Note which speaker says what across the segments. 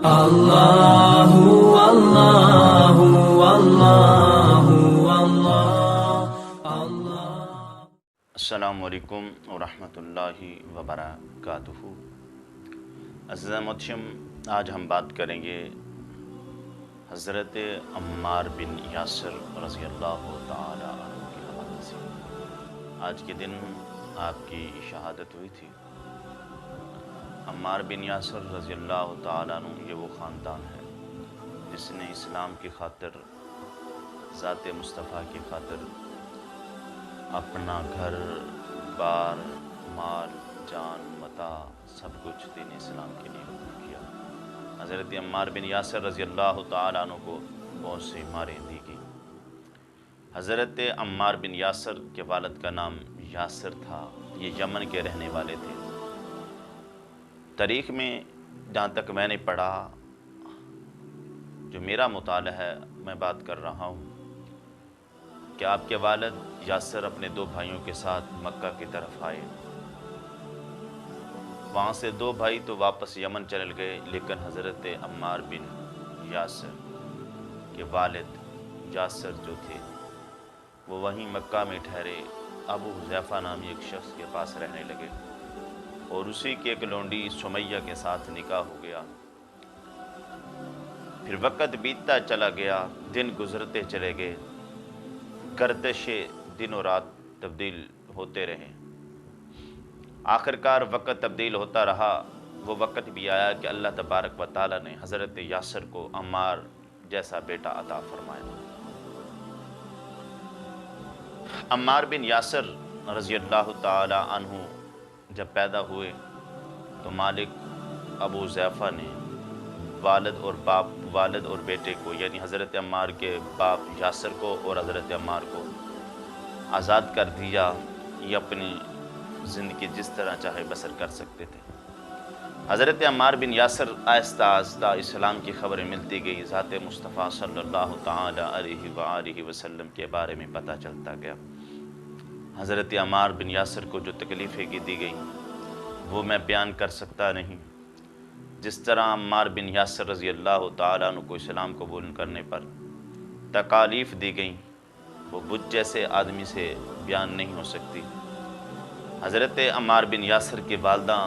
Speaker 1: اللہ اللہ اللہ اللہ۔
Speaker 2: السلام علیکم ورحمۃ اللہ وبرکاتہ۔ عزیز محترم، آج ہم بات کریں گے حضرت عمار بن یاسر رضی اللہ تعالی عنہ کے حوالے سے۔ آج کے دن آپ کی شہادت ہوئی تھی۔ عمار بن یاسر رضی اللہ تعالی عنہ یہ وہ خاندان ہے جس نے اسلام کی خاطر، ذات مصطفیٰ کی خاطر اپنا گھر بار، مال، جان، متاع سب کچھ دین اسلام کے لیے وقف کیا۔ حضرت عمار بن یاسر رضی اللہ تعالیٰ عنہ کو بہت سی ماریں دی گئی۔ حضرت عمار بن یاسر کے والد کا نام یاسر تھا، یہ یمن کے رہنے والے تھے۔ تاریخ میں جہاں تک میں نے پڑھا، جو میرا مطالعہ ہے، میں بات کر رہا ہوں کہ آپ کے والد یاسر اپنے دو بھائیوں کے ساتھ مکہ کی طرف آئے۔ وہاں سے دو بھائی تو واپس یمن چل گئے، لیکن حضرت عمار بن یاسر کے والد یاسر جو تھے وہ وہیں مکہ میں ٹھہرے، ابو حذیفہ نامی ایک شخص کے پاس رہنے لگے، اور اسی کے ایک لونڈی سمیہ کے ساتھ نکاح ہو گیا۔ پھر وقت بیتتا چلا گیا، دن گزرتے چلے گئے، گردش دن و رات تبدیل ہوتے رہے۔ آخرکار وقت تبدیل ہوتا رہا۔ وہ وقت بھی آیا کہ اللہ تبارک و تعالیٰ نے حضرت یاسر کو عمار جیسا بیٹا عطا فرمایا۔ عمار بن یاسر رضی اللہ تعالی عنہ جب پیدا ہوئے تو مالک ابو حذیفہ نے والد اور بیٹے کو، یعنی حضرت عمار کے باپ یاسر کو اور حضرت عمار کو آزاد کر دیا۔ یہ اپنی زندگی جس طرح چاہے بسر کر سکتے تھے۔ حضرت عمار بن یاسر آہستہ آہستہ اسلام کی خبریں ملتی گئی، ذات مصطفیٰ صلی اللہ تعالی علیہ وآلہ وسلم کے بارے میں پتہ چلتا گیا۔ حضرت عمار بن یاسر کو جو تکلیفیں دی گئیں وہ میں بیان کر سکتا نہیں۔ جس طرح عمار بن یاسر رضی اللہ تعالیٰ عنہ کو اسلام قبول کرنے پر تکالیف دی گئیں، وہ بت جیسے آدمی سے بیان نہیں ہو سکتی۔ حضرت عمار بن یاسر کی والدہ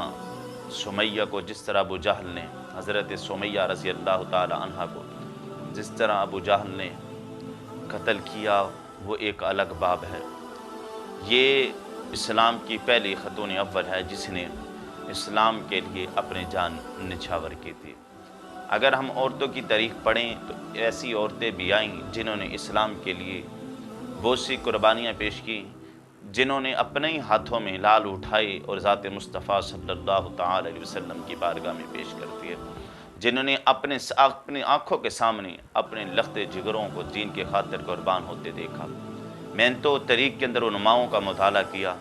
Speaker 2: سمیہ کو جس طرح ابو جہل نے، حضرت سمیہ رضی اللہ تعالی عنہ کو جس طرح ابو جہل نے قتل کیا، وہ ایک الگ باب ہے۔ یہ اسلام کی پہلی خاتون اول ہے جس نے اسلام کے لیے اپنی جان نچھاور کی تھی۔ اگر ہم عورتوں کی تاریخ پڑھیں تو ایسی عورتیں بھی آئیں جنہوں نے اسلام کے لیے بہت سی قربانیاں پیش کی، جنہوں نے اپنے ہی ہاتھوں میں لال اٹھائے اور ذات مصطفیٰ صلی اللہ تعالی علیہ وسلم کی بارگاہ میں پیش کر دیے، جنہوں نے اپنی آنکھوں کے سامنے اپنے لخت جگروں کو دین کے خاطر قربان ہوتے دیکھا۔ میں نے تو تاریخ کے اندر علماؤں کا مطالعہ کیا،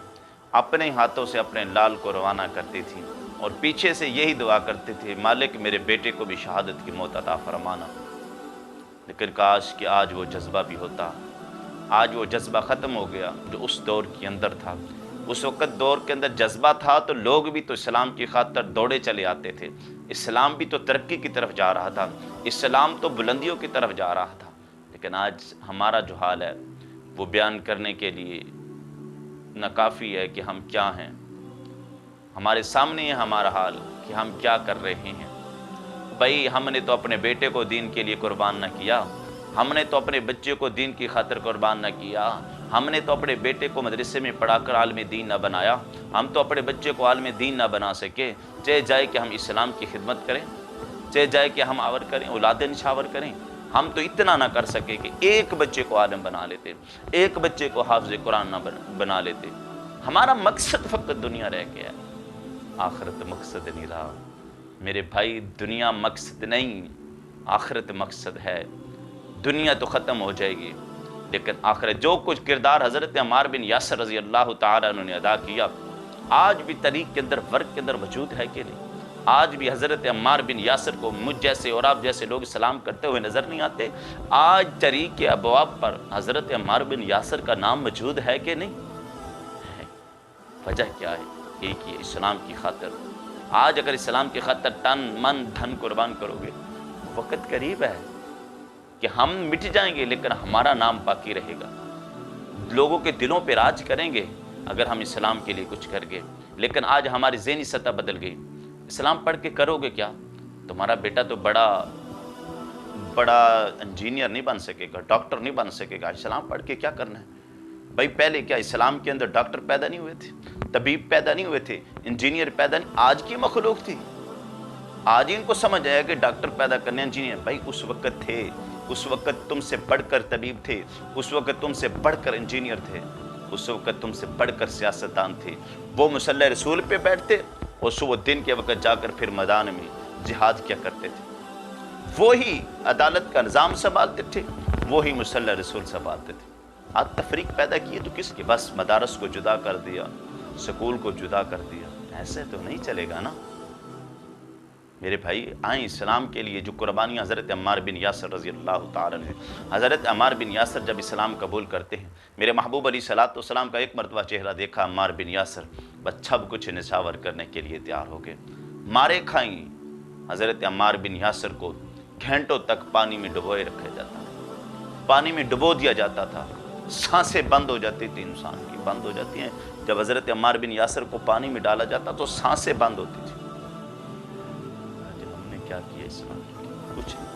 Speaker 2: اپنے ہاتھوں سے اپنے لال کو روانہ کرتی تھی اور پیچھے سے یہی دعا کرتے تھے، مالک میرے بیٹے کو بھی شہادت کی موت عطا فرمانا۔ لیکن کاش کہ آج وہ جذبہ بھی ہوتا۔ آج وہ جذبہ ختم ہو گیا جو اس دور کے اندر تھا۔ اس وقت دور کے اندر جذبہ تھا تو لوگ بھی تو اسلام کی خاطر دوڑے چلے آتے تھے، اسلام بھی تو ترقی کی طرف جا رہا تھا، اسلام تو بلندیوں کی طرف جا رہا تھا۔ لیکن آج ہمارا جو حال ہے وہ بیان کرنے کے لیے نہ کافی ہے کہ ہم کیا ہیں۔ ہمارے سامنے ہے ہمارا حال کہ ہم کیا کر رہے ہیں۔ بھائی، ہم نے تو اپنے بیٹے کو دین کے لیے قربان نہ کیا، ہم نے تو اپنے بچے کو دین کی خاطر قربان نہ کیا، ہم نے تو اپنے بیٹے کو مدرسے میں پڑھا کر عالم دین نہ بنایا، ہم تو اپنے بچے کو عالم دین نہ بنا سکے۔ چاہے جائے کہ ہم اسلام کی خدمت کریں، چاہے جائے کہ ہم آور کریں، اولاد نشاور کریں، ہم تو اتنا نہ کر سکے کہ ایک بچے کو عالم بنا لیتے، ایک بچے کو حافظ قرآن نہ بنا لیتے۔ ہمارا مقصد فقط دنیا رہ گیا ہے، آخرت مقصد نہیں رہا۔ میرے بھائی، دنیا مقصد نہیں، آخرت مقصد ہے۔ دنیا تو ختم ہو جائے گی، لیکن آخرت، جو کچھ کردار حضرت عمار بن یاسر رضی اللہ تعالیٰ عنہ نے ادا کیا، آج بھی تاریخ کے اندر، ورق کے اندر موجود ہے کہ نہیں؟ آج بھی حضرت عمار بن یاسر کو مجھ جیسے اور آپ جیسے لوگ سلام کرتے ہوئے نظر نہیں آتے؟ آج تاریخ کے ابواب پر حضرت عمار بن یاسر کا نام موجود ہے کہ نہیں ہے؟ وجہ کیا ہے؟ ایک ہی اسلام کی خاطر آج اگر اسلام کی خاطر تن من دھن قربان کرو گے، وقت قریب ہے کہ ہم مٹ جائیں گے لیکن ہمارا نام باقی رہے گا، لوگوں کے دلوں پہ راج کریں گے اگر ہم اسلام کے لیے کچھ کر گے۔ لیکن آج ہماری ذہنی سطح بدل گئی، اسلام پڑھ کے کرو گے کیا؟ تمہارا بیٹا تو بڑا انجینئر نہیں بن سکے گا، ڈاکٹر نہیں بن سکے گا، اسلام پڑھ کے کیا کرنا ہے؟ بھائی پہلے کیا اسلام کے اندر ڈاکٹر پیدا نہیں ہوئے تھے، طبیب پیدا نہیں ہوئے تھے، انجینئر پیدا نہیں، آج کی مخلوق تھی، آج ان کو سمجھ آیا کہ ڈاکٹر پیدا کرنے انجینئر، بھائی اس وقت تھے، اس وقت تم سے بڑھ کر طبیب تھے، اس وقت تم سے بڑھ کر انجینئر تھے، اس وقت تم سے بڑھ کر سیاستدان تھے، وہ مصلی رسول پہ بیٹھتے اور صبح دن کے وقت جا کر پھر میدان میں جہاد کیا کرتے تھے، وہی عدالت کا نظام سنبھالتے تھے، وہی مصلی رسول سنبھالتے تھے۔ آج تفریق پیدا کی تو کس کی؟ بس مدارس کو جدا کر دیا، سکول کو جدا کر دیا، ایسے تو نہیں چلے گا نا میرے بھائی۔ آئیں اسلام کے لیے جو قربانیاں حضرت عمار بن یاسر رضی اللہ تعالیٰ عنہ، حضرت عمار بن یاسر جب اسلام قبول کرتے ہیں، میرے محبوب علیہ الصلوۃ والسلام کا ایک مرتبہ چہرہ دیکھا عمار بن یاسر، بس سب کچھ نشاور کرنے کے لیے تیار ہو گئے، مارے کھائیں حضرت عمار بن یاسر کو گھنٹوں تک پانی میں ڈبوئے رکھا جاتا تھا، پانی میں ڈبو دیا جاتا تھا، سانسیں بند ہو جاتی تھی، انسان کی بند ہو جاتی ہیں جب حضرت عمار بن یاسر کو پانی میں ڈالا جاتا تو سانسیں بند ہوتی تھی۔ ہم نے کیا کیا اسلام کے لیے؟ کچھ نہیں،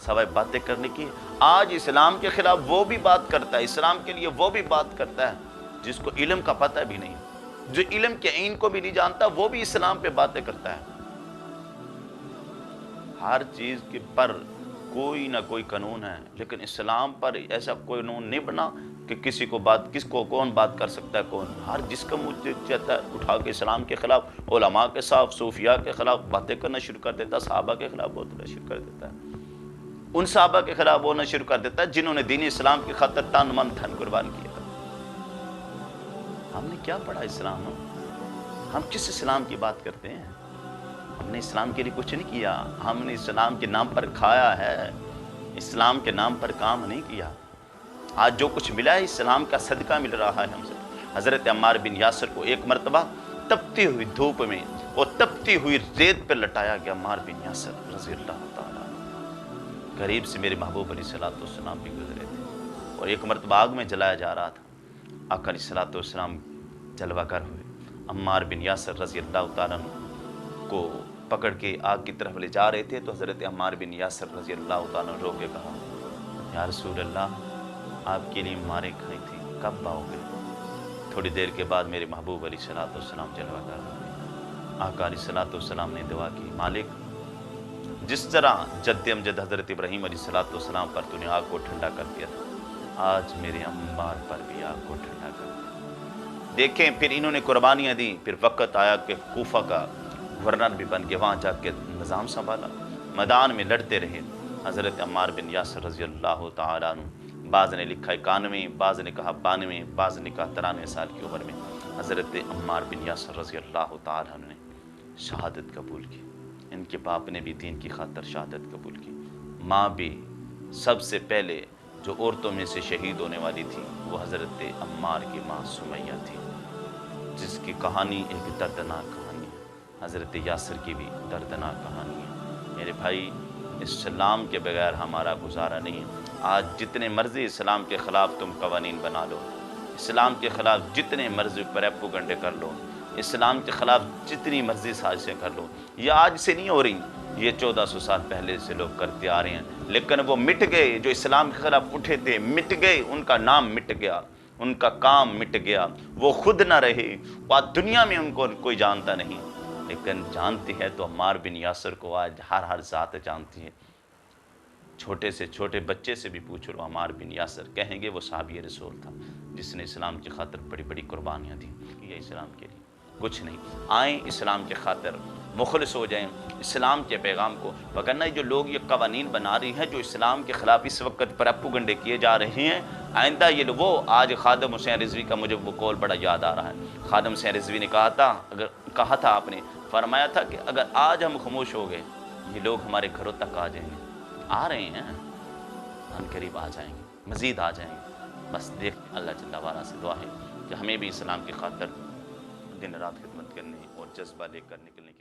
Speaker 2: سوائے باتیں کرنے کی۔ آج اسلام کے خلاف وہ بھی بات کرتا ہے، اسلام کے لیے وہ بھی بات کرتا ہے جس کو علم کا پتہ بھی نہیں، جو علم کے عین کو بھی نہیں جانتا، وہ بھی اسلام پہ باتیں کرتا ہے۔ ہر چیز کے پر کوئی نہ کوئی قانون ہے، لیکن اسلام پر ایسا کوئی قانون نہیں بنا کہ کس کو کون بات کر سکتا ہے، کون ہر جس کا منہ چاہتا ہے اٹھا کے اسلام کے خلاف، علماء کے خلاف، صوفیاء کے خلاف باتیں کرنا شروع کر دیتا ہے، صحابہ کے خلاف بولنا شروع کر دیتا ہے، ان صحابہ کے خلاف بولنا شروع کر دیتا ہے جنہوں نے دین اسلام کی خاطر تن من دھن قربان کیا تھا۔ ہم نے کیا پڑھا اسلام؟ ہم کس اسلام کی بات کرتے ہیں؟ ہم نے اسلام کے لیے کچھ نہیں کیا، ہم نے اسلام کے نام پر کھایا ہے، اسلام کے نام پر کام نہیں کیا۔ آج جو کچھ ملا ہے اسلام کا صدقہ مل رہا ہے ہم سے۔ حضرت عمار بن یاسر کو ایک مرتبہ تپتی ہوئی دھوپ میں اور تپتی ہوئی ریت پر لٹایا گیا، عمار بن یاسر رضی اللہ تعالیٰ عنہ۔ قریب سے میرے محبوب علیہ الصلوۃ والسلام بھی گزرے تھے اور ایک مرتبہ آگ میں جلایا جا رہا تھا، آقا علیہ الصلوۃ والسلام جلوہ گر ہوئے، عمار بن یاسر رضی اللہ تعالیٰ عنہ کو پکڑ کے آگ کی طرف لے جا رہے تھے تو حضرت عمار بن یاسر رضی اللہ تعالیٰ عنہ رو کے کہا، یا رسول اللہ، آپ کے لیے مارے کھائی تھی، کب آؤ گے؟ تھوڑی دیر کے بعد میرے محبوب علیہ الصلوۃ والسلام جلوہ گر ہوئے۔ آقا علیہ الصلوۃ والسلام نے دعا کی، مالک جس طرح جد امجد حضرت ابراہیم علیہ الصلوۃ والسلام پر تو نے آگ کو ٹھنڈا کر دیا تھا، آج میرے عمار پر بھی آگ کو ٹھنڈا کر دیا۔ دیکھیں پھر انہوں نے قربانیاں دی، پھر وقت آیا کہ کوفہ کا گورنر بھی بن کے وہاں جا کے نظام سنبھالا، میدان میں لڑتے رہے حضرت عمار بن یاسر رضی اللہ تعالیٰ عنہ۔ بعض نے لکھا 91، بعض نے کہا 92، بعض نے کہا 93 سال کی عمر میں حضرت عمار بن یاسر رضی اللہ تعالیٰ عنہ نے شہادت قبول کی۔ ان کے باپ نے بھی دین کی خاطر شہادت قبول کی، ماں بھی سب سے پہلے جو عورتوں میں سے شہید ہونے والی تھی وہ حضرت عمار کی ماں سمیہ تھی، جس کی کہانی ایک دردناک کہانی ہے۔ حضرت یاسر کی بھی دردناک کہانی ہے۔ میرے بھائی، اسلام کے بغیر ہمارا گزارا نہیں ہے۔ آج جتنے مرضی اسلام کے خلاف تم قوانین بنا لو، اسلام کے خلاف جتنے مرضی پروپیگنڈے کر لو، اسلام کے خلاف جتنی مرضی سازشیں کر لو، یہ آج سے نہیں ہو رہی، یہ 1400 سال پہلے سے لوگ کرتے آ رہے ہیں، لیکن وہ مٹ گئے جو اسلام کے خلاف اٹھے تھے، مٹ گئے، ان کا نام مٹ گیا، ان کا کام مٹ گیا، وہ خود نہ رہے، آج دنیا میں ان کو کوئی جانتا نہیں، لیکن جانتی ہے تو عمار بن یاسر کو آج ہر ذات جانتی ہے۔ چھوٹے سے چھوٹے بچے سے بھی پوچھ لو عمار بن یاسر، کہیں گے وہ صحابی رسول تھا جس نے اسلام کی خاطر بڑی بڑی قربانیاں دیں، یہ اسلام کے لیے کچھ نہیں۔ آئیں اسلام کے خاطر مخلص ہو جائیں اسلام کے پیغام کو، وگرنہ جو لوگ یہ قوانین بنا رہی ہیں جو اسلام کے خلاف اس وقت پروپیگنڈے کیے جا رہے ہیں، آئندہ یہ وہ آج خادم حسین رضوی کا مجھے وہ قول بڑا یاد آ رہا ہے۔ خادم حسین رضوی نے کہا تھا آپ نے فرمایا تھا کہ اگر آج ہم خاموش ہو گئے یہ لوگ ہمارے گھروں تک آ جائیں گے، آ رہے ہیں، ان قریب آ جائیں گے، مزید آ جائیں گے۔ بس دیکھ اللہ جل وعلا سے دعا ہے کہ ہمیں بھی اسلام کی خاطر دن رات خدمت محبت کرنے اور جذبہ لے کر نکلنے کی